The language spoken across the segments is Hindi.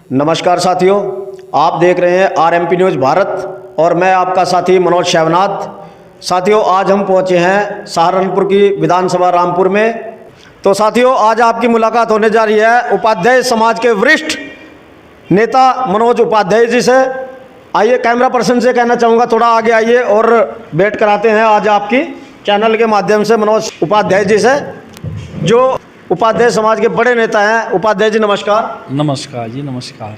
नमस्कार साथियों, आप देख रहे हैं आरएमपी न्यूज़ भारत और मैं आपका साथी मनोज शैवनाथ। साथियों, आज हम पहुंचे हैं सहारनपुर की विधानसभा रामपुर में। तो साथियों, आज आपकी मुलाकात होने जा रही है उपाध्याय समाज के वरिष्ठ नेता मनोज उपाध्याय जी से। आइए, कैमरा पर्सन से कहना चाहूँगा थोड़ा आगे आइए और भेंट कराते हैं आज आपकी चैनल के माध्यम से मनोज उपाध्याय जी से, जो उपाध्याय समाज के बड़े नेता हैं। उपाध्याय जी नमस्कार। नमस्कार जी, नमस्कार।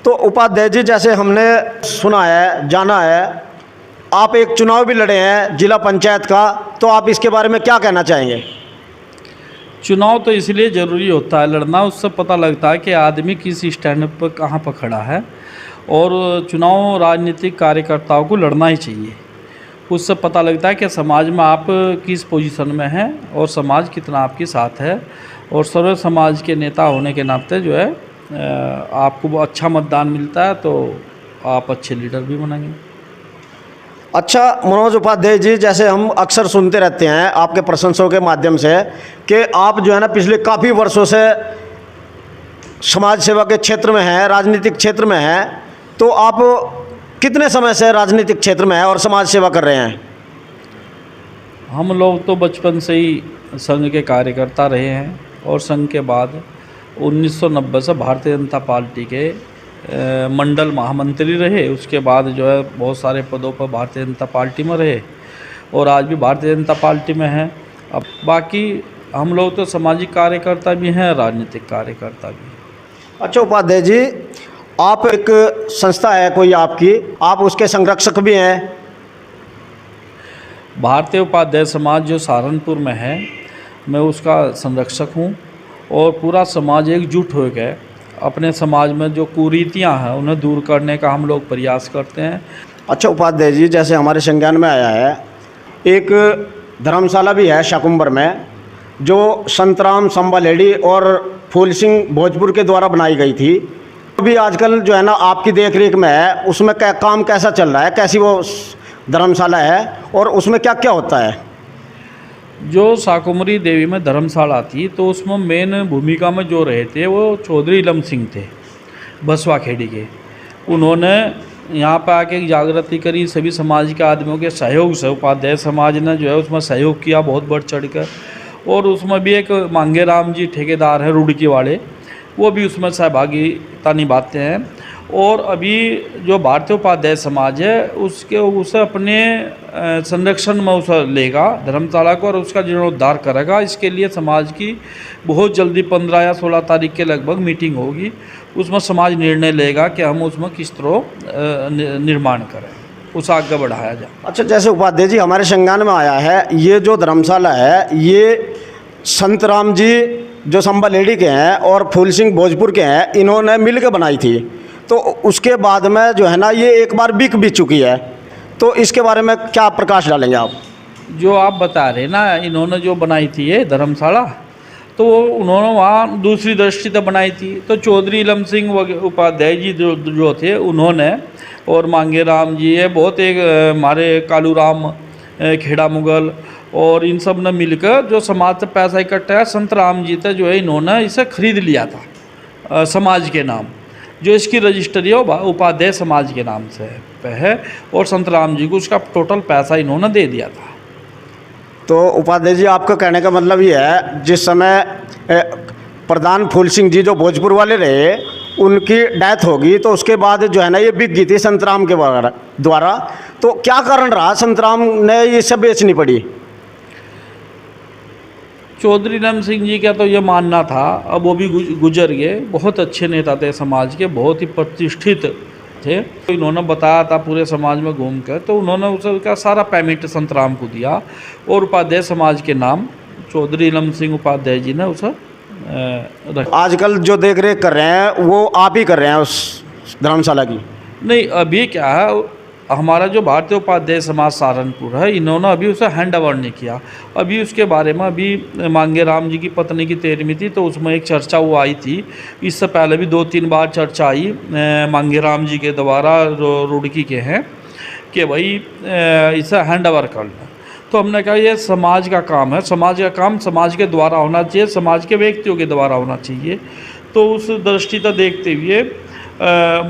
तो उपाध्याय जी, जैसे हमने सुना है, जाना है, आप एक चुनाव भी लड़े हैं जिला पंचायत का, तो आप इसके बारे में क्या कहना चाहेंगे? चुनाव तो इसलिए ज़रूरी होता है लड़ना, उससे पता लगता है कि आदमी किस स्टैंड पर कहाँ पर खड़ा है, और चुनाव राजनीतिक कार्यकर्ताओं को लड़ना ही चाहिए। उससे पता लगता है कि समाज में आप किस पोजीशन में हैं और समाज कितना आपके साथ है, और सर्व समाज के नेता होने के नाते जो है आपको वो अच्छा मतदान मिलता है, तो आप अच्छे लीडर भी बनेंगे। अच्छा मनोज उपाध्याय जी, जैसे हम अक्सर सुनते रहते हैं आपके प्रशंसकों के माध्यम से कि आप जो है ना पिछले काफ़ी वर्षों से समाज सेवा के क्षेत्र में हैं, राजनीतिक क्षेत्र में हैं। तो आप कितने समय से राजनीतिक क्षेत्र में हैं और समाज सेवा कर रहे हैं? हम लोग तो बचपन से ही संघ के कार्यकर्ता रहे हैं, और संघ के बाद 1990 से भारतीय जनता पार्टी के मंडल महामंत्री रहे। उसके बाद जो है बहुत सारे पदों पर भारतीय जनता पार्टी में रहे, और आज भी भारतीय जनता पार्टी में हैं। अब बाकी हम लोग तो सामाजिक कार्यकर्ता भी हैं, राजनीतिक कार्यकर्ता भी। अच्छा उपाध्याय जी, आप एक संस्था है कोई आपकी, आप उसके संरक्षक भी हैं। भारतीय उपाध्याय समाज जो सहारनपुर में है, मैं उसका संरक्षक हूँ, और पूरा समाज एकजुट हो गए अपने समाज में जो कुरीतियाँ हैं उन्हें दूर करने का हम लोग प्रयास करते हैं। अच्छा उपाध्याय जी, जैसे हमारे संज्ञान में आया है, एक धर्मशाला भी है शाकुंबर में, जो संतराम संबालेडी और फूल सिंह भोजपुर के द्वारा बनाई गई थी। अभी आजकल जो है ना आपकी देखरेख में है, उसमें क्या काम कैसा चल रहा है, कैसी वो धर्मशाला है और उसमें क्या क्या होता है? जो शाकुंभरी देवी में धर्मशाला थी, तो उसमें मेन भूमिका में जो रहे थे वो चौधरी इलम सिंह थे, बसवा खेड़ी के। उन्होंने यहाँ पर आके जागृति करी, सभी समाज के आदमियों के सहयोग से उपाध्याय समाज ने जो है उसमें सहयोग किया बहुत बढ़ चढ़कर। और उसमें भी एक मांगे राम जी ठेकेदार हैं रुड़की वाले, वो भी उसमें सहभागिता निभाते हैं। और अभी जो भारतीय उपाध्याय समाज है उसे अपने संरक्षण में उसे लेगा धर्मशाला को, और उसका जीर्णोद्धार करेगा। इसके लिए समाज की बहुत जल्दी 15 या 16 तारीख के लगभग मीटिंग होगी। उसमें समाज निर्णय लेगा कि हम उसमें किस तरह निर्माण करें, उसे आगे बढ़ाया जाए। अच्छा, जैसे उपाध्याय जी हमारे संज्ञान में आया है, ये जो धर्मशाला है ये संत राम जी जो संबालेडी के हैं और फूल सिंह भोजपुर के हैं, इन्होंने मिल के बनाई थी। तो उसके बाद में जो है ना ये एक बार बिक भी चुकी है, तो इसके बारे में क्या प्रकाश डालेंगे आप? जो आप बता रहे ना, इन्होंने जो बनाई थी ये धर्मशाला, तो उन्होंने वहाँ दूसरी दृष्टि से बनाई थी। तो चौधरी इलम सिंह उपाध्याय जी जो थे उन्होंने, और मांगे राम जी है, बहुत एक हमारे कालू राम खेड़ा मुगल, और इन सब ने मिलकर जो समाज से पैसा इकट्ठा है, संत राम जी से जो है इन्होंने इसे खरीद लिया था समाज के नाम। जो इसकी रजिस्ट्री है उपाध्याय समाज के नाम से है, और संत राम जी को उसका टोटल पैसा इन्होंने दे दिया था। तो उपाध्याय जी, आपका कहने का मतलब ये है, जिस समय प्रधान फूल सिंह जी जो भोजपुर वाले रहे उनकी डेथ होगी, तो उसके बाद जो है ना ये बिक गई थी संतराम के द्वारा। तो क्या कारण रहा संतराम ने ये सब बेचनी पड़ी? चौधरी इलम सिंह जी का तो ये मानना था, अब वो भी गुजर गए, बहुत अच्छे नेता थे समाज के, बहुत ही प्रतिष्ठित थे। तो इन्होंने बताया था पूरे समाज में घूम कर, तो उन्होंने उसका सारा पेमेंट संतराम को दिया, और उपाध्याय समाज के नाम चौधरी इलम सिंह उपाध्याय जी ने उसे आजकल जो देख रेख कर रहे हैं वो आप ही कर रहे हैं उस धर्मशाला की? नहीं, अभी क्या है, हमारा जो भारतीय उपाध्याय समाज सहारनपुर है, इन्होंने अभी उसे हैंड ओवर नहीं किया। अभी उसके बारे में अभी मांगे राम जी की पत्नी की 13वीं थी, तो उसमें एक चर्चा वो आई थी। इससे पहले भी 2-3 बार चर्चा आई मांगे राम जी के द्वारा, रुड़की के हैं, कि भाई इसे हैंड ओवर कर लें। तो हमने कहा ये समाज का काम है, समाज का काम समाज के द्वारा होना चाहिए, समाज के व्यक्तियों के द्वारा होना चाहिए। तो उस दृष्टि से देखते हुए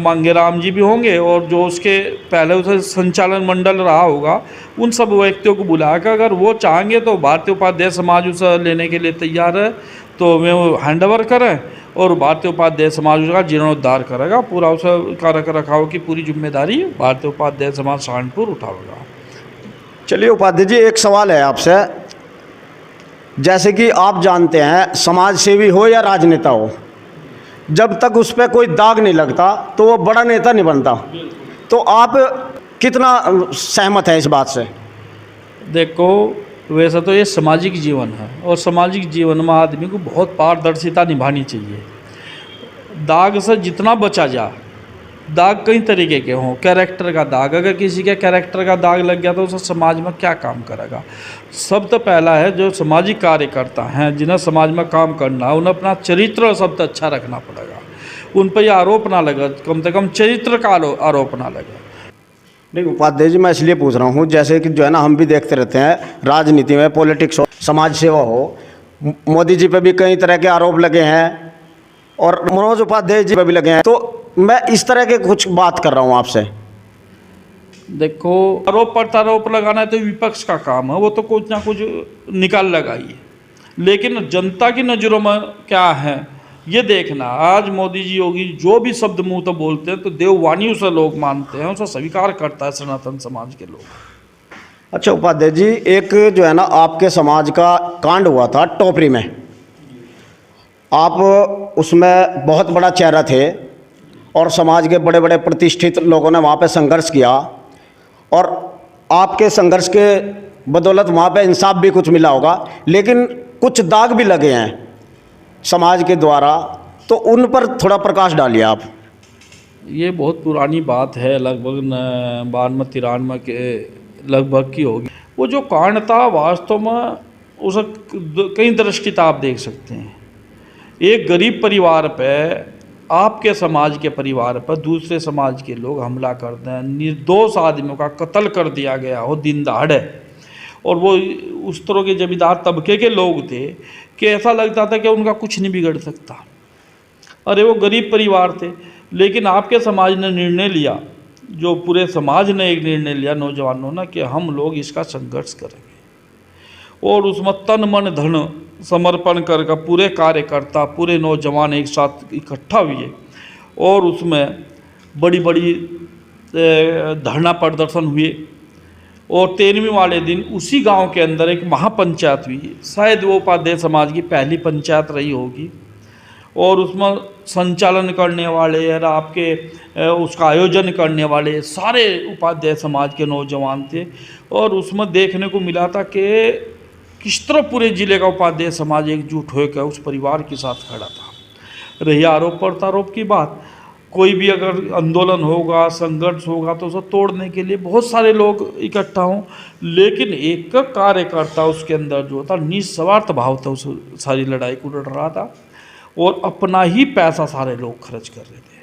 मांगेराम जी भी होंगे और जो उसके पहले उसे संचालन मंडल रहा होगा उन सब व्यक्तियों को बुलाकर अगर वो चाहेंगे तो भारतीय उपाध्याय समाज उसे लेने के लिए तैयार है, तो वे वो हैंड ओवर करें और भारतीय उपाध्याय समाज का जीर्णोद्धार करेगा। पूरा उस रख रखाव की पूरी जिम्मेदारी भारतीय उपाध्याय समाज सहारनपुर उठाएगा। चलिए उपाध्याय जी, एक सवाल है आपसे। जैसे कि आप जानते हैं, समाज सेवी हो या राजनेता हो, जब तक उस पर कोई दाग नहीं लगता तो वो बड़ा नेता नहीं बनता। तो आप कितना सहमत हैं इस बात से? देखो, वैसा तो ये सामाजिक जीवन है और सामाजिक जीवन में आदमी को बहुत पारदर्शिता निभानी चाहिए। दाग से जितना बचा जा, दाग कई तरीके के हों। कैरेक्टर का दाग, अगर किसी के कैरेक्टर का दाग लग गया तो उसे समाज में क्या काम करेगा। सब तो पहला है जो सामाजिक कार्यकर्ता हैं जिन्हें समाज में काम करना है, उन्हें अपना चरित्र सबसे अच्छा रखना पड़ेगा। उन पर यह आरोप ना लगे, कम से कम चरित्र का आरोप ना लगे। नहीं उपाध्याय जी, मैं इसलिए पूछ रहा हूँ, जैसे कि जो है ना, हम भी देखते रहते हैं राजनीति में, पॉलिटिक्स हो, समाज सेवा हो, मोदी जी पे भी कई तरह के आरोप लगे हैं और मनोज उपाध्याय जी पे भी लगे हैं। तो मैं इस तरह के कुछ बात कर रहा हूँ आपसे। देखो, आरोप प्रत्यारोप लगाना है तो विपक्ष का काम है, वो तो कुछ ना कुछ निकाल लगाइए, लेकिन जनता की नज़रों में क्या है ये देखना। आज मोदी जी योगी जो भी शब्द मुंह तो बोलते हैं तो देववाणी उसे लोग मानते हैं, उसे स्वीकार करता है सनातन समाज के लोग। अच्छा उपाध्याय जी, एक जो है ना आपके समाज का कांड हुआ था टोपरी में, आप उसमें बहुत बड़ा चेहरा थे और समाज के बड़े बड़े प्रतिष्ठित लोगों ने वहाँ पे संघर्ष किया और आपके संघर्ष के बदौलत वहाँ पे इंसाफ भी कुछ मिला होगा, लेकिन कुछ दाग भी लगे हैं समाज के द्वारा, तो उन पर थोड़ा प्रकाश डालिए आप। ये बहुत पुरानी बात है, लगभग 92-93 के लगभग की होगी। वो जो कांड था वास्तव में उसे कई दृष्टिता आप देख सकते हैं। एक गरीब परिवार पे, आपके समाज के परिवार पर दूसरे समाज के लोग हमला करते हैं, निर्दोष आदमियों का कत्ल कर दिया गया हो दिन दहाड़े, और वो उस तरह के जमींदार तबके के लोग थे कि ऐसा लगता था कि उनका कुछ नहीं बिगड़ सकता। अरे वो गरीब परिवार थे, लेकिन आपके समाज ने निर्णय लिया, जो पूरे समाज ने एक निर्णय लिया नौजवानों ने, कि हम लोग इसका संघर्ष करेंगे और उसमें तन मन धन समर्पण कर पूरे कार्यकर्ता, पूरे नौजवान एक साथ इकट्ठा हुए और उसमें बड़ी बड़ी धरना प्रदर्शन हुए। और 13वीं वाले दिन उसी गांव के अंदर एक महापंचायत हुई, शायद वो उपाध्याय समाज की पहली पंचायत रही होगी, और उसमें संचालन करने वाले और आपके उसका आयोजन करने वाले सारे उपाध्याय समाज के नौजवान थे। और उसमें देखने को मिला था कि किस तरह पूरे ज़िले का उपाध्याय समाज एकजुट होकर उस परिवार के साथ खड़ा था। रही आरोप प्रत्यारोप की बात, कोई भी अगर आंदोलन होगा, संघर्ष होगा तो उसे तोड़ने के लिए बहुत सारे लोग इकट्ठा हों, लेकिन एक कार्यकर्ता उसके अंदर जो था निस्वार्थ भाव था, उस सारी लड़ाई को लड़ रहा था और अपना ही पैसा सारे लोग खर्च कर रहे थे।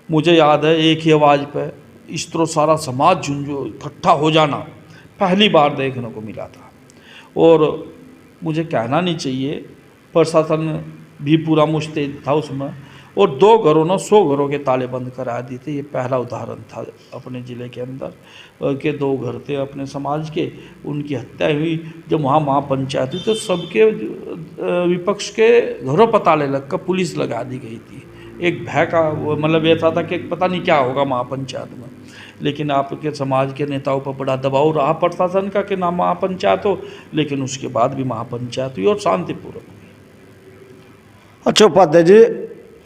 मुझे याद है एक ही आवाज़ पे इस तरह सारा समाज झुंझो इकट्ठा हो जाना पहली बार देखने को मिला था। और मुझे कहना नहीं चाहिए, प्रशासन भी पूरा मुस्तैद था उसमें, और 2 घरों ने 100 घरों के ताले बंद करा दिए थे। ये पहला उदाहरण था अपने ज़िले के अंदर के 2 घर थे अपने समाज के, उनकी हत्या हुई। जब वहाँ महापंचायत हुई तो सबके विपक्ष के घरों पर ताले लगकर पुलिस लगा दी गई थी। एक भय का मतलब ऐसा था कि पता नहीं क्या होगा महापंचायत में, लेकिन आपके समाज के नेताओं पर बड़ा दबाव रहा प्रशासन का कि ना महापंचायत हो, लेकिन उसके बाद भी महापंचायत हुई और शांतिपूर्वक हुई। अच्छा उपाध्याय जी,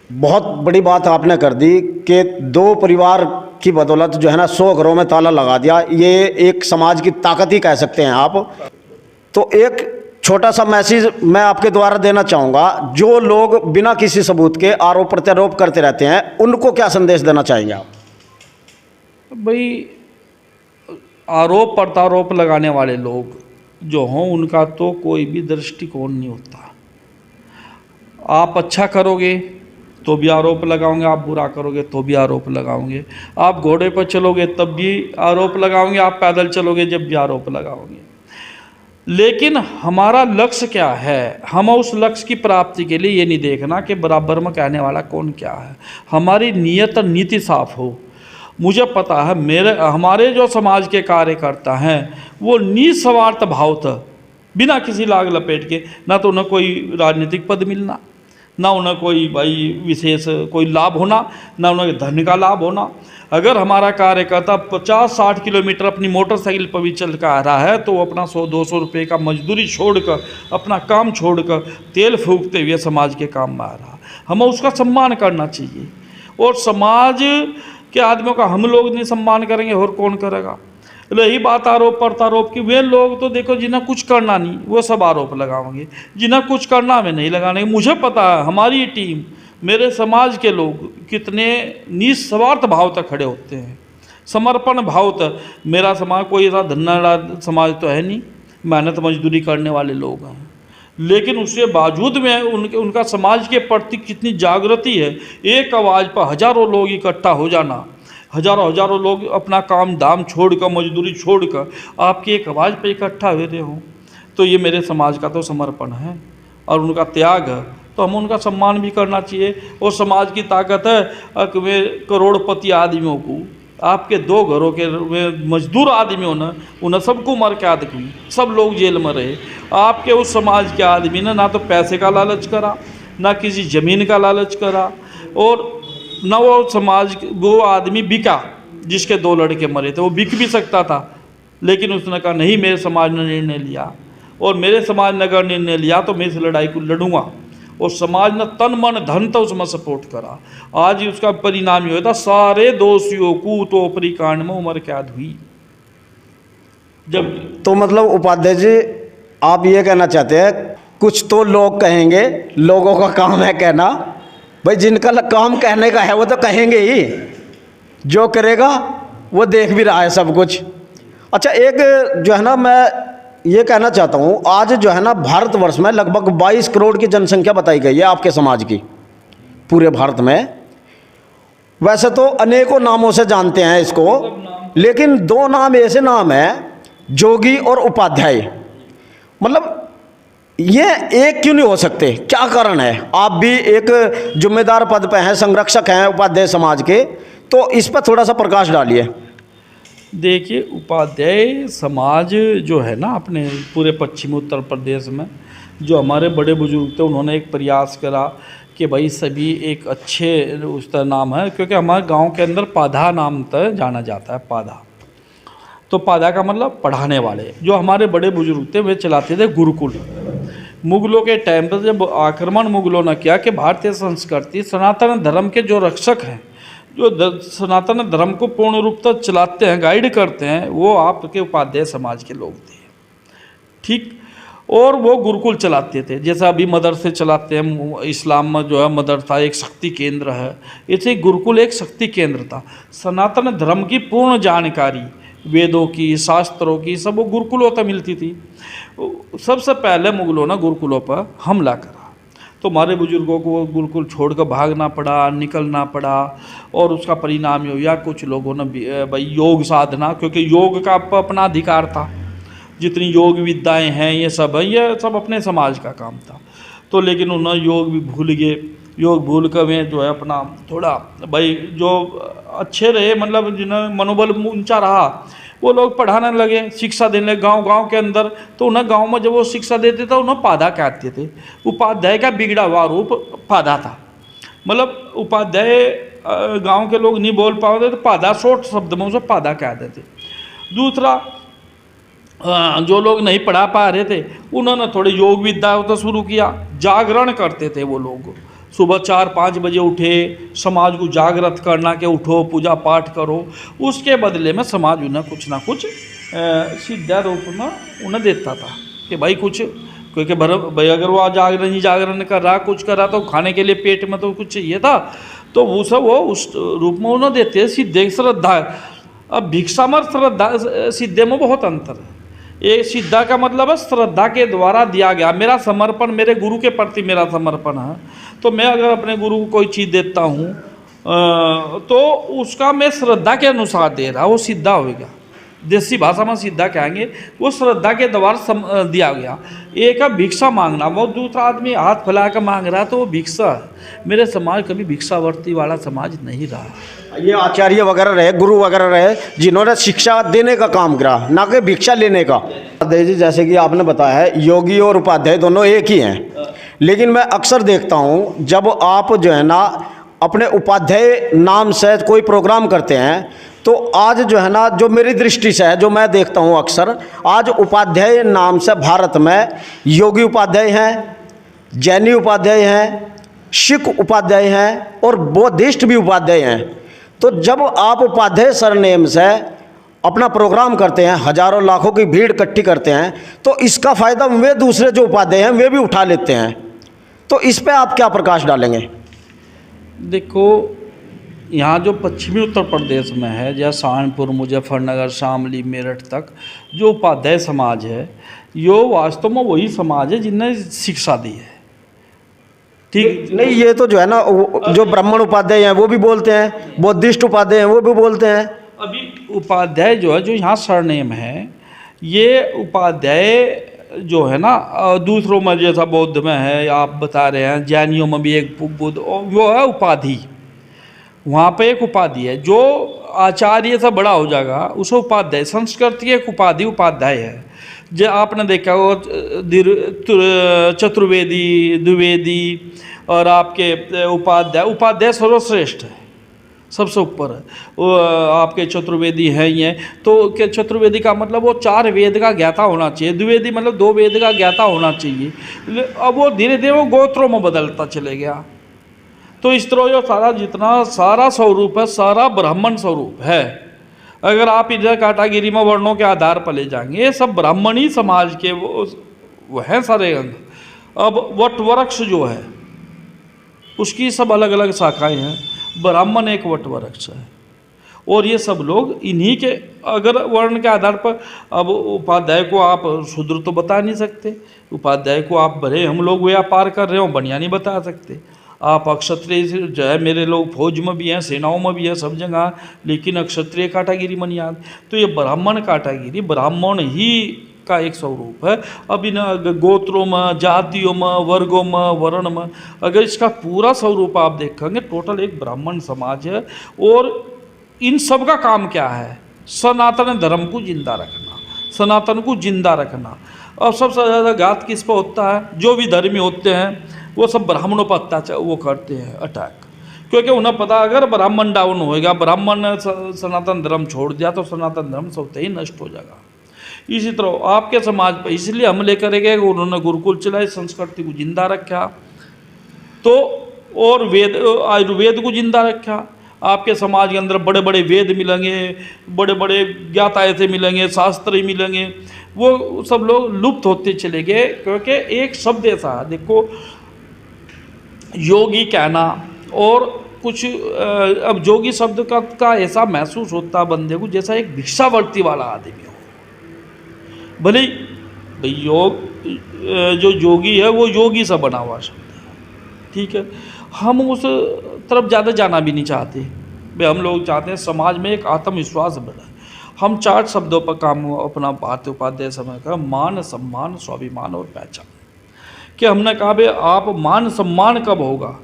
बहुत बड़ी बात आपने कर दी कि 2 परिवार की बदौलत जो है ना 100 घरों में ताला लगा दिया। ये एक समाज की ताकत ही कह सकते हैं आप। तो एक छोटा सा मैसेज मैं आपके द्वारा देना चाहूँगा, जो लोग बिना किसी सबूत के आरोप प्रत्यारोप करते रहते हैं, उनको क्या संदेश देना चाहेंगे आप? भाई, आरोप प्रत्यारोप लगाने वाले लोग जो हों उनका तो कोई भी दृष्टिकोण नहीं होता। आप अच्छा करोगे तो भी आरोप लगाओगे, आप बुरा करोगे तो भी आरोप लगाओगे, आप घोड़े पर चलोगे तब भी आरोप लगाओगे, आप पैदल चलोगे जब भी आरोप लगाओगे। लेकिन हमारा लक्ष्य क्या है, हम उस लक्ष्य की प्राप्ति के लिए ये नहीं देखना कि बराबर में कहने वाला कौन क्या है। हमारी नीयत और नीति साफ हो। मुझे पता है हमारे जो समाज के कार्यकर्ता हैं वो निस्वार्थ भावतः बिना किसी लाग लपेट के, ना तो उन्हें कोई राजनीतिक पद मिलना, ना उन्हें कोई भाई विशेष कोई लाभ होना, ना उन्हें धन का लाभ होना। अगर हमारा कार्यकर्ता 50-60 किलोमीटर अपनी मोटरसाइकिल पर भी चल कर आ रहा है तो वो अपना 100-200 रुपये का मजदूरी छोड़कर, अपना काम छोड़कर तेल फूंकते हुए समाज के काम में आ रहा है। हमें उसका सम्मान करना चाहिए। और समाज के आदमियों का हम लोग नहीं सम्मान करेंगे और कौन करेगा। रही बात आरोप प्रत्यारोप की, वे लोग तो देखो जिन्हें कुछ करना नहीं वो सब आरोप लगाएंगे, जिन्हें कुछ करना हमें नहीं लगाने। मुझे पता है हमारी टीम, मेरे समाज के लोग कितने निस्वार्थ भाव तक खड़े होते हैं, समर्पण भाव तक। मेरा समाज कोई ऐसा धन्ना समाज तो है नहीं, मेहनत मजदूरी करने वाले लोग हैं, लेकिन उसके बावजूद में उनका समाज के प्रति कितनी जागृति है। एक आवाज़ पर हजारों लोग इकट्ठा हो जाना, हजारों लोग अपना काम धाम छोड़कर, मजदूरी छोड़कर आपकी एक आवाज़ पर इकट्ठा हुए रहे हों, तो ये मेरे समाज का तो समर्पण है और उनका त्याग है। तो हम उनका सम्मान भी करना चाहिए। और समाज की ताकत है कि करोड़पति आदमियों को, आपके 2 घरों के मजदूर आदमियों ने उन्हें सबको मर कैद की, सब लोग जेल में रहे। आपके उस समाज के आदमी ने ना तो पैसे का लालच करा, ना किसी ज़मीन का लालच करा, और न वो समाज वो आदमी बिका जिसके 2 लड़के मरे थे। वो बिक भी सकता था, लेकिन उसने कहा नहीं, मेरे समाज ने निर्णय लिया और मेरे समाज ने अगर निर्णय लिया तो मैं इस लड़ाई को लड़ूंगा। और समाज ने तन मन धन तो उसमें सपोर्ट करा। आज उसका परिणाम ये होता, सारे दोषियों को तो ऊपरी कांड में उम्र कैद हुई। जब तो मतलब उपाध्याय जी आप ये कहना चाहते हैं, कुछ तो लोग कहेंगे, लोगों का काम है कहना, भाई जिनका काम कहने का है वो तो कहेंगे ही, जो करेगा वो देख भी रहा है सब कुछ। अच्छा, एक जो है ना, मैं ये कहना चाहता हूँ, आज जो है ना भारतवर्ष में लगभग 22 करोड़ की जनसंख्या बताई गई है आपके समाज की, पूरे भारत में। वैसे तो अनेकों नामों से जानते हैं इसको, लेकिन 2 नाम ऐसे नाम हैं, जोगी और उपाध्याय। मतलब ये एक क्यों नहीं हो सकते, क्या कारण है? आप भी एक जिम्मेदार पद पे हैं, संरक्षक हैं उपाध्याय समाज के, तो इस पर थोड़ा सा प्रकाश डालिए। देखिए, उपाध्याय समाज जो है ना अपने पूरे पश्चिमी उत्तर प्रदेश में, जो हमारे बड़े बुजुर्ग थे, उन्होंने एक प्रयास करा कि भाई सभी एक अच्छे उसका नाम है, क्योंकि हमारे गांव के अंदर पाधा नाम तक जाना जाता है। पाधा, तो पाधा का मतलब पढ़ाने वाले। जो हमारे बड़े बुजुर्ग थे वे चलाते थे गुरुकुल। मुगलों के टाइम पर जब आक्रमण मुगलों ने किया कि भारतीय संस्कृति सनातन धर्म के जो रक्षक हैं, जो सनातन धर्म को पूर्ण रूप से चलाते हैं, गाइड करते हैं, वो आपके उपाध्याय समाज के लोग थे। ठीक, और वो गुरुकुल चलाते थे, जैसा अभी मदरसे चलाते हैं। इस्लाम में जो है मदरसा एक शक्ति केंद्र है, ऐसे गुरुकुल एक शक्ति केंद्र था। सनातन धर्म की पूर्ण जानकारी, वेदों की, शास्त्रों की, सब वो गुरुकुलों तक मिलती थी। सबसे पहले मुगलों ने गुरुकुलों पर हमला करा, तो हमारे बुजुर्गों को गुरुकुल छोड़कर भागना पड़ा, निकलना पड़ा, और उसका परिणाम ये हुआ कुछ लोगों ने भाई योग साधना, क्योंकि योग का अपना अधिकार था, जितनी योग विद्याएं हैं ये सब अपने समाज का काम था। तो लेकिन उन्होंने योग भी भूल गए। योग भूल कर वे जो है अपना थोड़ा भाई जो अच्छे रहे, मतलब जिन्हें मनोबल ऊंचा रहा, वो लोग पढ़ाने लगे, शिक्षा देने लगे गांव के अंदर। तो उन्हें गांव में जब वो शिक्षा देते थे उन्हें पाधा कहते थे। उपाध्याय का बिगड़ा हुआ रूप पाधा था। मतलब उपाध्याय गांव के लोग नहीं बोल पाते तो पाधा शॉर्ट शब्द में उसे पाधा कह देते। दूसरा, जो लोग नहीं पढ़ा पा रहे थे उन्होंने थोड़े योग विद्या तो शुरू किया। जागरण करते थे वो लोग, सुबह 4-5 बजे उठे, समाज को जागृत करना कि उठो पूजा पाठ करो। उसके बदले में समाज उन्हें कुछ ना कुछ सीधा रूप में उन्हें देता था कि भाई कुछ, क्योंकि भाई अगर वो जागरण कर रहा, कुछ कर रहा, तो खाने के लिए पेट में तो कुछ चाहिए था, तो वो सब वो उस रूप में उन्हें देते। सीधे श्रद्धा, अब भिक्षा में श्रद्धा सीधे में बहुत अंतर है। ये सिद्धा का मतलब है श्रद्धा के द्वारा दिया गया। मेरा समर्पण मेरे गुरु के प्रति मेरा समर्पण है, तो मैं अगर अपने गुरु को कोई चीज़ देता हूँ तो उसका मैं श्रद्धा के अनुसार दे रहा, वो सिद्धा होगा। देसी भाषा में सीधा कहेंगे, वो श्रद्धा के द्वारा दिया गया। एक है भिक्षा मांगना, वो दूसरा आदमी हाथ फैला कर मांग रहा है तो वो भिक्षा है। मेरे समाज कभी भिक्षावर्ती वाला समाज नहीं रहा। ये आचार्य वगैरह रहे, गुरु वगैरह रहे, जिन्होंने शिक्षा देने का काम करा, ना कि भिक्षा लेने का। उपाध्याय जी, जैसे कि आपने बताया है, योगी और उपाध्याय दोनों एक ही हैं, लेकिन मैं अक्सर देखता हूँ जब आप जो है ना अपने उपाध्याय नाम से कोई प्रोग्राम करते हैं, तो आज जो है ना, जो मेरी दृष्टि से है, जो मैं देखता हूँ अक्सर, आज उपाध्याय नाम से भारत में योगी उपाध्याय हैं, जैनी उपाध्याय हैं, सिख उपाध्याय हैं और बौद्धिस्ट भी उपाध्याय हैं। तो जब आप उपाध्याय सरनेम से अपना प्रोग्राम करते हैं, हजारों लाखों की भीड़ इकट्ठी करते हैं, तो इसका फ़ायदा वे दूसरे जो उपाध्याय हैं वे भी उठा लेते हैं। तो इस पे आप क्या प्रकाश डालेंगे? देखो, यहाँ जो पश्चिमी उत्तर प्रदेश में है, जैसे सहारनपुर, मुजफ्फरनगर, शामली, मेरठ तक जो उपाध्याय समाज है, यो वास्तव में वही समाज है जिनने शिक्षा दी है। ठीक नहीं, ये तो जो है ना, जो ब्राह्मण उपाध्याय हैं वो भी बोलते हैं, बौद्धिस्ट उपाध्याय हैं वो भी बोलते हैं। अभी उपाध्याय जो है, जो यहाँ सरनेम है, ये उपाध्याय जो है ना, दूसरों में जैसा बौद्ध में है, आप बता रहे हैं, जैनियों में भी एक बुद्ध, वो है उपाधि। वहाँ पे एक उपाधि है, जो आचार्य से बड़ा हो जाएगा उसे उपाध्याय। संस्कृत की एक उपाधि उपाध्याय है। जो आपने देखा वो चतुर्वेदी, द्विवेदी और आपके उपाध्याय सर्वश्रेष्ठ है, सबसे ऊपर है। वो आपके चतुर्वेदी हैं ये, तो क्या चतुर्वेदी का मतलब वो 4 वेद का ज्ञाता होना चाहिए, द्विवेदी मतलब 2 वेद का ज्ञाता होना चाहिए। अब वो धीरे धीरे वो गोत्रों में बदलता चले गया। तो इस तरह जो जितना सारा स्वरूप है, सारा ब्राह्मण स्वरूप है। अगर आप इधर काटागिरी में वर्णों के आधार पर ले जाएंगे, ये सब ब्राह्मणी समाज के वो हैं सारे अंग। अब वटवृक्ष जो है उसकी सब अलग अलग शाखाएं हैं, ब्राह्मण एक वटवृक्ष है, और ये सब लोग इन्हीं के अगर वर्ण के आधार पर। अब उपाध्याय को आप शूद्र तो बता नहीं सकते, उपाध्याय को आप भले हम लोग व्यापार कर रहे हो बढ़िया नहीं बता सकते। आप अक्षत्रिय जो है, मेरे लोग फौज में भी हैं, सेनाओं में भी हैं, सब जगह, लेकिन अक्षत्रिय काटागिरी में नहीं आते। तो ये ब्राह्मण काटागिरी ब्राह्मण ही का एक स्वरूप है। अब इन गोत्रों में, जातियों में, वर्गों में, वर्ण में अगर इसका पूरा स्वरूप आप देखेंगे, टोटल एक ब्राह्मण समाज है। और इन सब का काम क्या है? सनातन धर्म को जिंदा रखना, सनातन को जिंदा रखना। और सबसे ज़्यादा घात किस पर होता है? जो भी धर्मी होते हैं वो सब ब्राह्मणों पर अत्याचार वो करते हैं, अटैक, क्योंकि उन्हें पता अगर ब्राह्मण डाउन होएगा, ब्राह्मण ने सनातन धर्म छोड़ दिया तो सनातन धर्म स्वतः ही नष्ट हो जाएगा। इसी तरह आपके समाज पर इसलिए हमले करेंगे, उन्होंने गुरुकुल चलाए, संस्कृति को जिंदा रखा, तो और वेद आयुर्वेद को जिंदा रखा। आपके समाज के अंदर बड़े बड़े वेद मिलेंगे, बड़े बड़े ज्ञाता ऐसे मिलेंगे, शास्त्र मिलेंगे, वो सब लोग लुप्त होते चले गए। क्योंकि एक शब्द ऐसा है, देखो, योगी कहना और कुछ अब योगी शब्द का ऐसा महसूस होता बंदे को जैसा एक भिक्षावर्ती वाला आदमी हो। भले भाई योग जो योगी है वो योगी सा बना हुआ शब्द है, ठीक है। हम उस तरफ ज़्यादा जाना भी नहीं चाहते भाई, हम लोग चाहते हैं समाज में एक आत्मविश्वास बढ़े। हम 4 शब्दों पर काम अपना भारतीय उपाध्याय समय का, मान, सम्मान, स्वाभिमान और पहचान। कि हमने कहा भाई आप मान सम्मान कब होगा?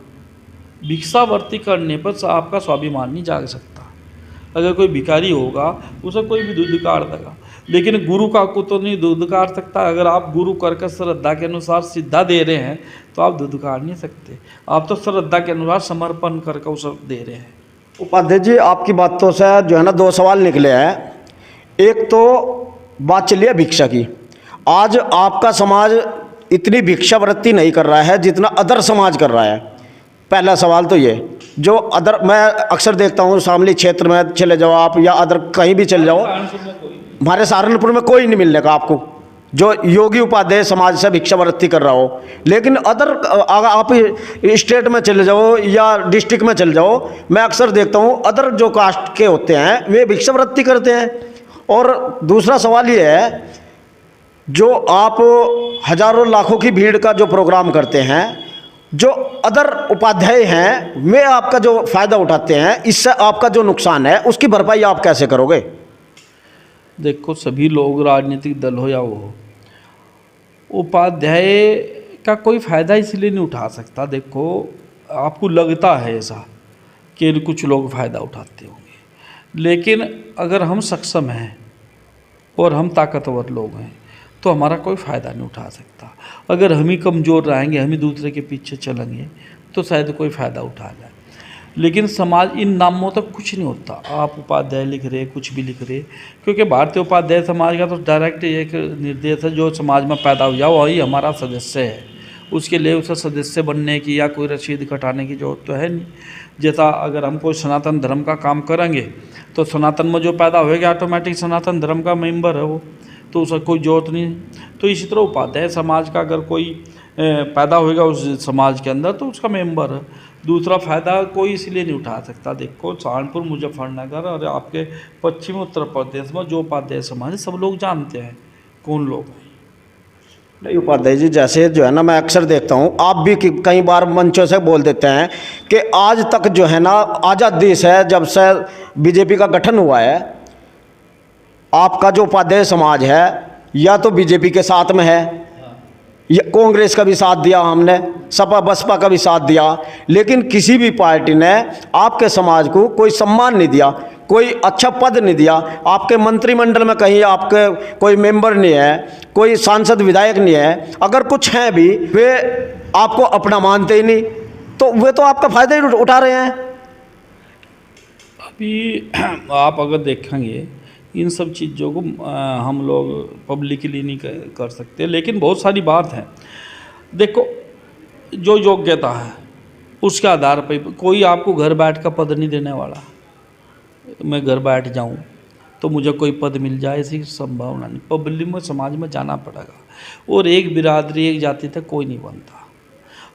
भिक्षावर्ती करने पर आपका स्वाभिमान नहीं जाग सकता। अगर कोई भिखारी होगा उसे कोई भी दुदकार देगा, लेकिन गुरु का को तो नहीं दुदकार सकता। अगर आप गुरु करके श्रद्धा के अनुसार सिद्धा दे रहे हैं तो आप दुदकार नहीं सकते, आप तो श्रद्धा के अनुसार समर्पण करके उसे दे रहे हैं। उपाध्याय जी, आपकी बातों से जो है ना 2 सवाल निकले हैं। एक तो बात चली है भिक्षा की। आज आपका समाज इतनी भिक्षावृत्ति नहीं कर रहा है जितना अदर समाज कर रहा है। पहला सवाल तो ये, जो अदर, मैं अक्सर देखता हूँ शामली क्षेत्र में चले जाओ आप या अदर कहीं भी चले जाओ, हमारे सहारनपुर में कोई नहीं मिलने का आपको जो योगी उपाध्याय समाज से भिक्षावृत्ति कर रहा हो। लेकिन अदर आप स्टेट में चले जाओ या डिस्ट्रिक्ट में चले जाओ, मैं अक्सर देखता हूँ अदर जो कास्ट के होते हैं वे भिक्षावृत्ति करते हैं। और दूसरा सवाल ये है, जो आप हजारों लाखों की भीड़ का जो प्रोग्राम करते हैं, जो अदर उपाध्याय हैं वे आपका जो फ़ायदा उठाते हैं, इससे आपका जो नुकसान है उसकी भरपाई आप कैसे करोगे? देखो सभी लोग, राजनीतिक दल हो या वो हो, उपाध्याय का कोई फ़ायदा इसलिए नहीं उठा सकता। देखो आपको लगता है ऐसा कि कुछ लोग फ़ायदा उठाते होंगे, लेकिन अगर हम सक्षम हैं और हम ताकतवर लोग हैं तो हमारा कोई फ़ायदा नहीं उठा सकता। अगर हम ही कमज़ोर रहेंगे, हम ही दूसरे के पीछे चलेंगे तो शायद कोई फ़ायदा उठा जाए। लेकिन समाज इन नामों तक कुछ नहीं होता। आप उपाध्याय लिख रहे, कुछ भी लिख रहे, क्योंकि भारतीय उपाध्याय समाज का तो डायरेक्ट एक निर्देश है, जो समाज में पैदा हो जाओ वही हमारा सदस्य है। उसके लिए उसे सदस्य बनने की या कोई रसीद कटाने की जरूरत तो है नहीं। जैसा अगर हम कोई सनातन धर्म का काम करेंगे तो सनातन में जो पैदा होएगा ऑटोमेटिक सनातन धर्म का मेंबर है वो, तो उसका कोई जरूरत नहीं। तो इसी तरह उपाध्याय समाज का अगर कोई पैदा होएगा उस समाज के अंदर तो उसका मेंबर है। दूसरा फ़ायदा कोई इसलिए नहीं उठा सकता। देखो सहारनपुर, मुजफ्फरनगर और आपके पश्चिमी उत्तर प्रदेश में जो उपाध्याय समाज है सब लोग जानते हैं कौन लोग हैं। नहीं उपाध्याय जी, जैसे जो है ना मैं अक्सर देखता हूँ, आप भी कई बार मंचों से बोल देते हैं कि आज तक जो है ना आज़ाद देश है, जब से बीजेपी का गठन हुआ है, आपका जो उपाध्याय समाज है या तो बीजेपी के साथ में है, या कांग्रेस का भी साथ दिया हमने, सपा बसपा का भी साथ दिया, लेकिन किसी भी पार्टी ने आपके समाज को कोई सम्मान नहीं दिया, कोई अच्छा पद नहीं दिया। आपके मंत्रिमंडल में कहीं आपके कोई मेंबर नहीं है, कोई सांसद विधायक नहीं है, अगर कुछ हैं भी वे आपको अपना मानते ही नहीं, तो वे तो आपका फ़ायदा ही उठा रहे हैं। अभी आप अगर देखेंगे इन सब चीज़ों को हम लोग पब्लिकली नहीं कर सकते, लेकिन बहुत सारी बात है। देखो जो योग्यता है उसके आधार पर कोई आपको घर बैठ का पद नहीं देने वाला। मैं घर बैठ जाऊं तो मुझे कोई पद मिल जाए, ऐसी संभावना नहीं। पब्लिक में, समाज में जाना पड़ेगा, और एक बिरादरी एक जाति तक कोई नहीं बनता।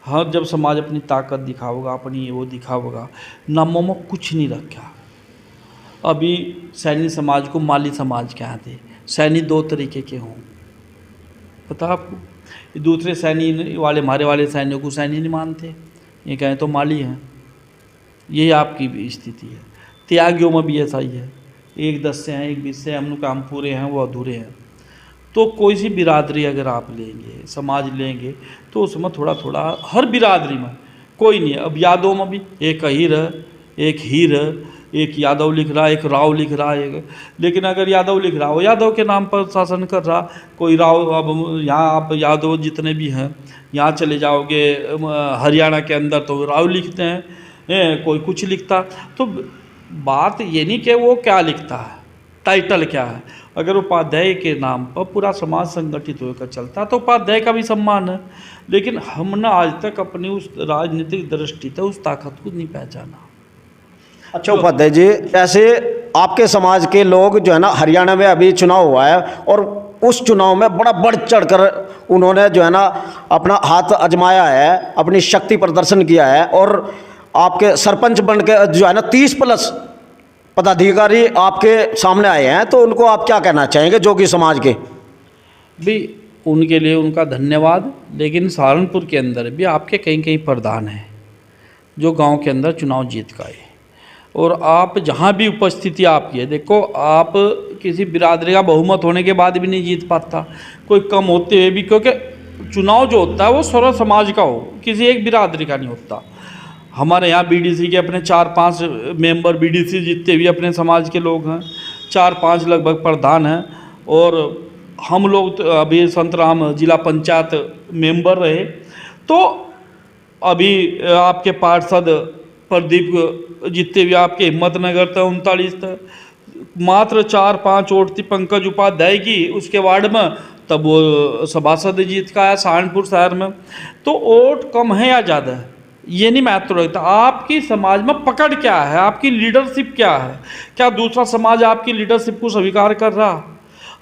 हाँ, जब समाज अपनी ताकत दिखाओगा, अपनी वो दिखाओगा, नामों में कुछ नहीं रखा। अभी सैनी समाज को माली समाज कहते थे। सैनी दो तरीके के हों, पता आपको? दूसरे सैनी वाले, हमारे वाले सैनियों को सैनी नहीं मानते, ये कहें तो माली हैं। यही आपकी भी स्थिति है। त्यागियों में भी ऐसा ही है, एक 10 से हैं, एक 20 से, हम काम पूरे हैं वो अधूरे हैं। तो कोई सी बिरादरी अगर आप लेंगे, समाज लेंगे, तो उसमें थोड़ा थोड़ा हर बिरादरी में कोई नहीं है। अब यादव में भी एक अहीर है, एक हीर है, एक यादव लिख रहा है, एक राव लिख रहा है। लेकिन अगर यादव लिख रहा हो, यादव के नाम पर शासन कर रहा, कोई राव। अब यहाँ आप यादव जितने भी हैं, यहाँ चले जाओगे हरियाणा के अंदर तो राव लिखते हैं, कोई कुछ लिखता। तो बात ये नहीं कि वो क्या लिखता है, टाइटल क्या है। अगर उपाध्याय के नाम पर पूरा समाज संगठित होकर चलता तो उपाध्याय का भी सम्मान है। लेकिन हमने आज तक अपनी उस राजनीतिक दृष्टि से उस ताकत को नहीं पहचाना। अच्छा उपाध्याय जी, ऐसे आपके समाज के लोग जो है ना, हरियाणा में अभी चुनाव हुआ है और उस चुनाव में बड़ा बढ़ चढ़ कर उन्होंने जो है ना अपना हाथ आजमाया है, अपनी शक्ति प्रदर्शन किया है, और आपके सरपंच बन के जो है ना 30+ पदाधिकारी आपके सामने आए हैं, तो उनको आप क्या कहना चाहेंगे जोगी समाज के? भी उनके लिए उनका धन्यवाद। लेकिन सहारनपुर के अंदर भी आपके कई कई प्रधान हैं जो गांव के अंदर चुनाव जीत गए, और आप जहां भी उपस्थिति आपकी है, देखो आप किसी बिरादरी का बहुमत होने के बाद भी नहीं जीत पाता, कोई कम होते हुए भी, क्योंकि चुनाव जो होता है वो सर्व समाज का हो, किसी एक बिरादरी का नहीं होता। हमारे यहाँ बीडीसी के अपने 4-5 मेंबर बीडीसी जीतते हुए अपने समाज के लोग हैं, 4-5 लगभग प्रधान हैं, और हम लोग तो अभी संतराम जिला पंचायत मेंबर रहे। तो अभी आपके पार्षद प्रदीप जीतते हुए आपके हिम्मतनगर था 39 था, मात्र 4-5 वोट थी पंकज उपाध्याय की उसके वार्ड में, तब वो सभासद जीत का आया सहारनपुर शहर में। तो वोट कम है या ज़्यादा है ये नहीं महत्व रखता, आपकी समाज में पकड़ क्या है, आपकी लीडरशिप क्या है, क्या दूसरा समाज आपकी लीडरशिप को स्वीकार कर रहा।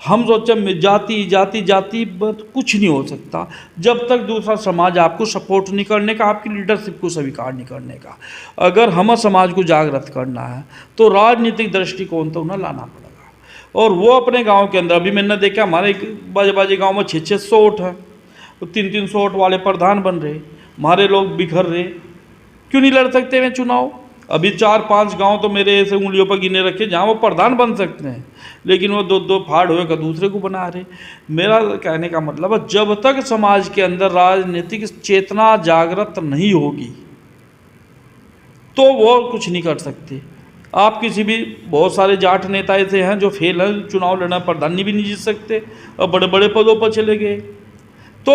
हम सोचे जाति जाति जाति कुछ नहीं हो सकता जब तक दूसरा समाज आपको सपोर्ट नहीं करने का, आपकी लीडरशिप को स्वीकार नहीं करने का। अगर हम समाज को जागृत करना है तो राजनीतिक दृष्टिकोण तो उन्हें लाना पड़ेगा, और वो अपने गांव के अंदर अभी मैंने देखा हमारे बाजे गांव में 600 वोट हैं, तो 300 वोट वाले प्रधान बन रहे, हमारे लोग बिखर रहे। क्यों नहीं लड़ सकते हैं चुनाव? अभी 4-5 गांव तो मेरे ऐसे उंगलियों पर गिने रखे जहाँ वो प्रधान बन सकते हैं, लेकिन वो दो फाड़ हुए का दूसरे को बना रहे। मेरा कहने का मतलब है, जब तक समाज के अंदर राजनीतिक चेतना जागृत नहीं होगी तो वो कुछ नहीं कर सकते। आप किसी भी, बहुत सारे जाट नेता ऐसे हैं जो फेल हैं, चुनाव लड़ना, प्रधानी भी नहीं जीत सकते और बड़े बड़े पदों पर चले गए। तो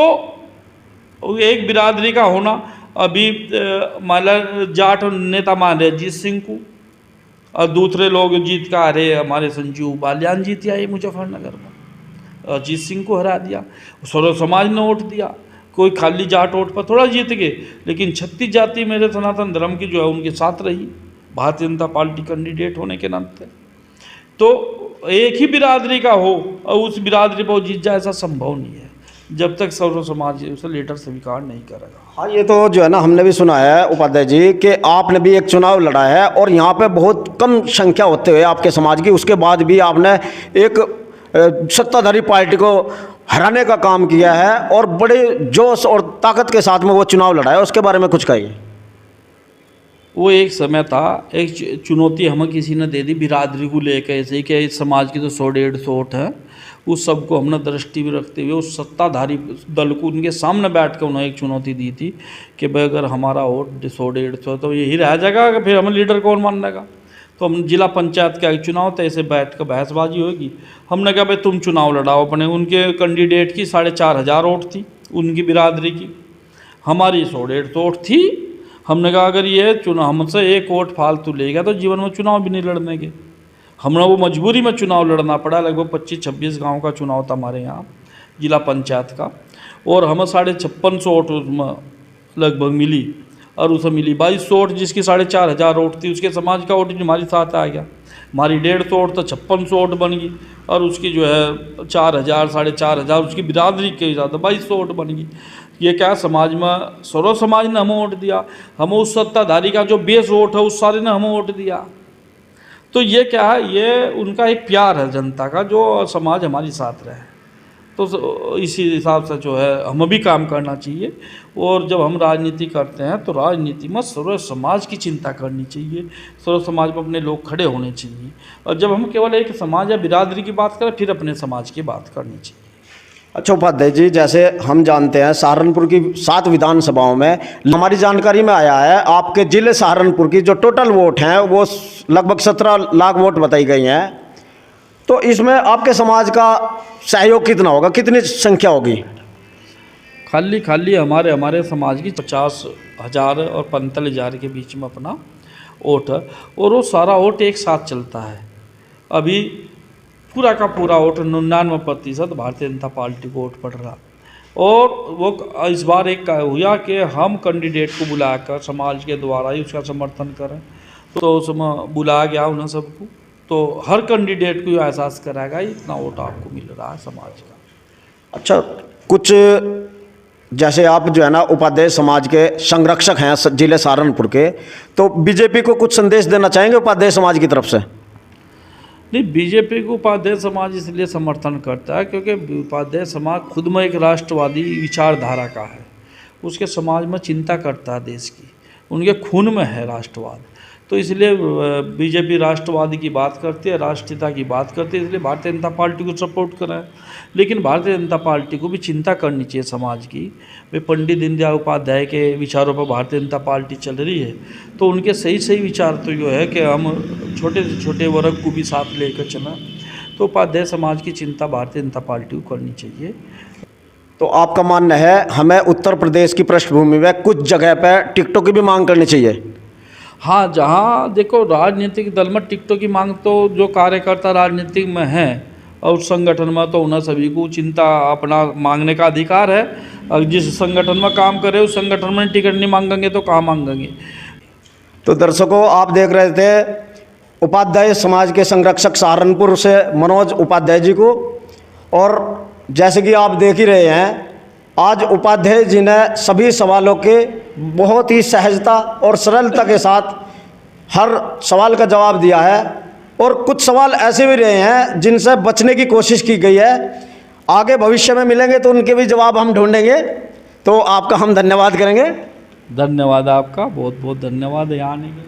एक बिरादरी का होना, अभी माला जाट नेता मान रहे अजीत सिंह को, और दूसरे लोग जीत का आ रहे हमारे संजीव बालियान जीत आए मुजफ्फरनगर में, अजीत सिंह को हरा दिया, सर्व समाज ने वोट दिया। कोई खाली जाट वोट पर थोड़ा जीत गए, लेकिन 36 जाति मेरे सनातन धर्म की जो है उनके साथ रही भारतीय जनता पार्टी कैंडिडेट होने के नाते। तो एक ही बिरादरी का हो और उस बिरादरी पर जीत जाए, ऐसा संभव नहीं है जब तक सर्व समाज उसे लीडर स्वीकार नहीं करेगा। हाँ, ये तो जो है ना, हमने भी सुना है उपाध्याय जी कि आपने भी एक चुनाव लड़ा है और यहाँ पे बहुत कम संख्या होते हुए आपके समाज की, उसके बाद भी आपने एक सत्ताधारी पार्टी को हराने का काम किया है और बड़े जोश और ताकत के साथ में वो चुनाव लड़ा है। उसके बारे में कुछ कहिए। वो एक समय था, एक चुनौती हमें किसी ने दे दी बिरादरी को लेकर, ऐसे ही कि इस समाज की तो 100-150 वोट है, उस सबको हमने दृष्टि में रखते हुए उस सत्ताधारी दल को उनके सामने बैठ कर उन्होंने एक चुनौती दी थी कि भाई अगर हमारा वोट 100-150 तो यही रह जाएगा, फिर हमें लीडर कौन मान लेगा। तो हम जिला पंचायत का एक चुनाव था, ऐसे बैठ कर बहसबाजी होगी। हमने कहा भाई तुम चुनाव लड़ाओ अपने। उनके कैंडिडेट की 4,500 वोट थी, उनकी बिरादरी की, हमारी 100-150 वोट थी। हमने कहा अगर ये चुनाव हमसे एक वोट फालतू लेगा तो जीवन में चुनाव भी नहीं लड़ने के। हमने वो मजबूरी में चुनाव लड़ना पड़ा। लगभग 25-26 गांव का चुनाव था हमारे यहाँ जिला पंचायत का, और हमें 5650 वोट उसमें लगभग मिली, और उसे मिली 2200 वोट। जिसकी 4,500 वोट थी उसके समाज का वोट हमारे साथ आ गया। हमारी 150 वोट तो 5600 वोट बन गई, और उसकी जो है 4,000 4,500 उसकी बिरादरी के हिसाब से 2200 वोट बन गई। ये क्या, समाज में सर्व समाज ने हमें वोट दिया, हमें उस सत्ताधारी का जो बेस वोट है उस सारे ने हमें वोट दिया। तो ये क्या है, ये उनका एक प्यार है जनता का, जो समाज हमारे साथ रहे। तो इसी हिसाब से जो है हमें भी काम करना चाहिए। और जब हम राजनीति करते हैं तो राजनीति में सर्व समाज की चिंता करनी चाहिए, सर्व समाज में अपने लोग खड़े होने चाहिए। और जब हम केवल एक समाज या बिरादरी की बात करें, फिर अपने समाज की बात करनी चाहिए। अच्छा उपाध्याय जी, जैसे हम जानते हैं सहारनपुर की 7 विधानसभाओं में हमारी जानकारी में आया है आपके जिले सहारनपुर की जो टोटल वोट हैं वो लगभग 17 लाख वोट बताई गई हैं। तो इसमें आपके समाज का सहयोग कितना होगा, कितनी संख्या होगी? खाली हमारे समाज की 50,000 और 45,000 के बीच में अपना वोट है, और वो सारा वोट एक साथ चलता है। अभी पूरा का पूरा वोट 99% भारतीय जनता पार्टी को वोट पड़ रहा। और वो इस बार एक हुआ कि हम कैंडिडेट को बुलाकर समाज के द्वारा ही उसका समर्थन करें, तो उसमें बुलाया गया उन्हें सबको। तो हर कैंडिडेट को ये एहसास कराएगा इतना वोट आपको मिल रहा है समाज का। अच्छा, कुछ जैसे आप जो है ना उपाध्याय समाज के संरक्षक हैं जिले सहारनपुर के, तो बीजेपी को कुछ संदेश देना चाहेंगे उपाध्याय समाज की तरफ से? नहीं, बीजेपी को उपाध्याय समाज इसलिए समर्थन करता है क्योंकि उपाध्याय समाज खुद में एक राष्ट्रवादी विचारधारा का है। उसके समाज में चिंता करता है देश की, उनके खून में है राष्ट्रवाद। तो इसलिए बीजेपी राष्ट्रवादी की बात करती है, राष्ट्रीयता की बात करती है, इसलिए भारतीय जनता पार्टी को सपोर्ट करें। लेकिन भारतीय जनता पार्टी को भी चिंता करनी चाहिए समाज की। वे पंडित दीनदयाल उपाध्याय के विचारों पर भारतीय जनता पार्टी चल रही है, तो उनके सही विचार तो ये है कि हम छोटे से छोटे वर्ग को भी साथ लेकर चलें। तो उपाध्याय समाज की चिंता भारतीय जनता पार्टी को करनी चाहिए। तो आपका मानना है हमें उत्तर प्रदेश की पृष्ठभूमि में कुछ जगह पर टिकटों की भी मांग करनी चाहिए? हाँ, जहाँ देखो राजनीतिक दल में टिकटों की मांग तो जो कार्यकर्ता राजनीतिक में हैं और संगठन में, तो उन्हें सभी को चिंता अपना मांगने का अधिकार है। और जिस संगठन में काम करे उस संगठन में टिकट नहीं मांगेंगे तो कहाँ मांगेंगे। तो दर्शकों, आप देख रहे थे उपाध्याय समाज के संरक्षक सहारनपुर से मनोज उपाध्याय जी को। और जैसे कि आप देख ही रहे हैं, आज उपाध्याय जी ने सभी सवालों के बहुत ही सहजता और सरलता के साथ हर सवाल का जवाब दिया है। और कुछ सवाल ऐसे भी रहे हैं जिनसे बचने की कोशिश की गई है। आगे भविष्य में मिलेंगे तो उनके भी जवाब हम ढूंढेंगे। तो आपका हम धन्यवाद करेंगे। धन्यवाद आपका, बहुत बहुत धन्यवाद यहाँ आने के लिए।